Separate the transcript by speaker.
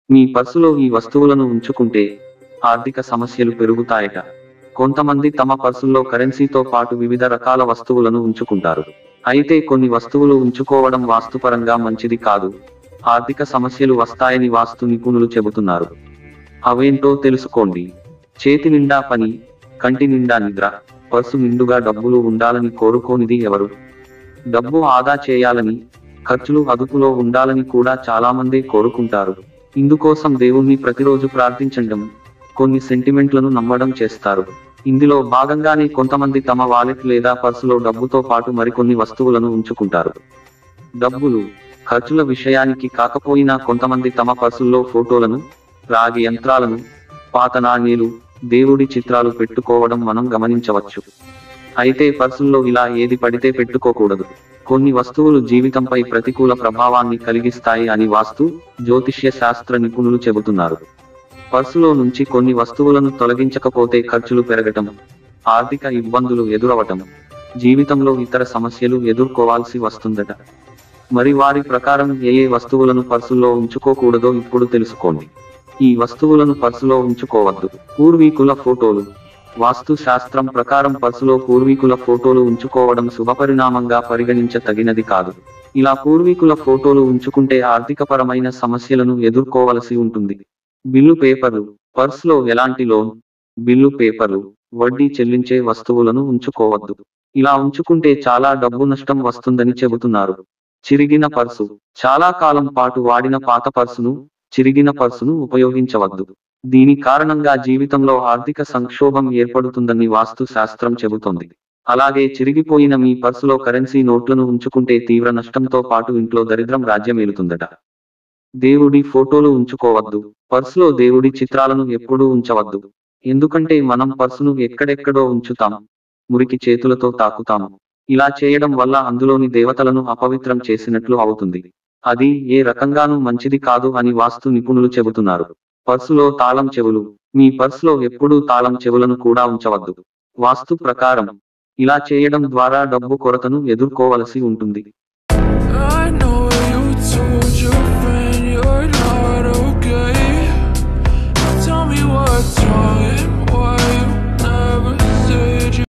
Speaker 1: మీ పర్సులో ఈ వస్తువులను ఉంచుకుంటే ఆర్థిక సమస్యలు పెరుగుతాయట. కొంతమంది తమ పర్సుల్లో కరెన్సీతో పాటు వివిధ రకాల వస్తువులను ఉంచుకుంటారు. అయితే కొన్ని వస్తువులు ఉంచుకోవడం వాస్తుపరంగా మంచిది కాదు. ఆర్థిక సమస్యలు వస్తాయని వాస్తు నిపుణులు చెబుతున్నారు. అవేంటో తెలుసుకోండి. చేతి నిండా పని, కంటి నిండా నిద్ర, పర్సు నిండుగా డబ్బులు ఉండాలని కోరుకోనిది ఎవరు? డబ్బు ఆదా చేయాలని, ఖర్చులు అదుపులో ఉండాలని కూడా చాలామంది కోరుకుంటారు. ఇందుకోసం దేవుణ్ణి ప్రతిరోజు ప్రార్థించడం, కొన్ని సెంటిమెంట్లను నమ్మడం చేస్తారు. ఇందులో భాగంగానే కొంతమంది తమ వాలెట్ లేదా పర్సులో డబ్బుతో పాటు మరికొన్ని వస్తువులను ఉంచుకుంటారు. డబ్బులు, ఖర్చుల విషయానికి కాకపోయినా కొంతమంది తమ పర్సుల్లో ఫోటోలను, రాగి యంత్రాలను, పాత నాణేలు, దేవుడి చిత్రాలు పెట్టుకోవడం మనం గమనించవచ్చు. అయితే పర్సుల్లో ఇలా ఏది పడితే పెట్టుకోకూడదు. కొన్ని వస్తువులు జీవితంపై ప్రతికూల ప్రభావాన్ని కలిగిస్తాయి అని వాస్తు, జ్యోతిష్య శాస్త్ర నిపుణులు చెబుతున్నారు. పర్సులో నుంచి కొన్ని వస్తువులను తొలగించకపోతే ఖర్చులు పెరగటం, ఆర్థిక ఇబ్బందులు ఎదురవటం, జీవితంలో ఇతర సమస్యలు ఎదుర్కోవాల్సి వస్తుందట. మరి వారి ప్రకారం ఏ వస్తువులను పర్సుల్లో ఉంచుకోకూడదో ఇప్పుడు తెలుసుకోండి. ఈ వస్తువులను పర్సులో ఉంచుకోవద్దు. పూర్వీకుల ఫోటోలు. వాస్తు శాస్త్రం ప్రకారం పర్సులో పూర్వీకుల ఫోటోలు ఉంచుకోవడం శుభపరిణామంగా పరిగణించతగినది కాదు. ఇలా పూర్వీకుల ఫోటోలు ఉంచుకుంటే ఆర్థికపరమైన సమస్యలను ఎదుర్కోవలసి ఉంటుంది. బిల్లు పేపర్లు. పర్సులో ఎలాంటి లోన్, బిల్లు పేపర్లు, వడ్డీ చెల్లించే వస్తువులను ఉంచుకోవద్దు. ఇలా ఉంచుకుంటే చాలా డబ్బు నష్టం వస్తుందని చెబుతున్నారు. చిరిగిన పర్సు. చాలా కాలం పాటు వాడిన పాత పర్సును, చిరిగిన పర్సును ఉపయోగించవద్దు. దీని కారణంగా జీవితంలో ఆర్థిక సంక్షోభం ఏర్పడుతుందని వాస్తు శాస్త్రం చెబుతోంది. అలాగే చిరిగిపోయిన మీ పర్సులో కరెన్సీ నోట్లను ఉంచుకుంటే తీవ్ర నష్టంతో పాటు ఇంట్లో దరిద్రం రాజ్యమేలుతుందట. దేవుడి ఫోటోలు ఉంచుకోవద్దు. పర్సులో దేవుడి చిత్రాలను ఎప్పుడూ ఉంచవద్దు. ఎందుకంటే మనం పర్సును ఎక్కడెక్కడో ఉంచుతాం, మురికి చేతులతో తాకుతాము. ఇలా చేయడం వల్ల అందులోని దేవతలను అపవిత్రం చేసినట్లు అవుతుంది. అది ఏ రకంగానూ మంచిది కాదు అని వాస్తు నిపుణులు చెబుతున్నారు. పర్సులో తాళం చెవులు. మీ పర్సులో ఎప్పుడూ తాళం చెవులను కూడా ఉంచవద్దు. వాస్తు ప్రకారం ఇలా చేయడం ద్వారా డబ్బు కొరతను ఎదుర్కోవలసి ఉంటుంది.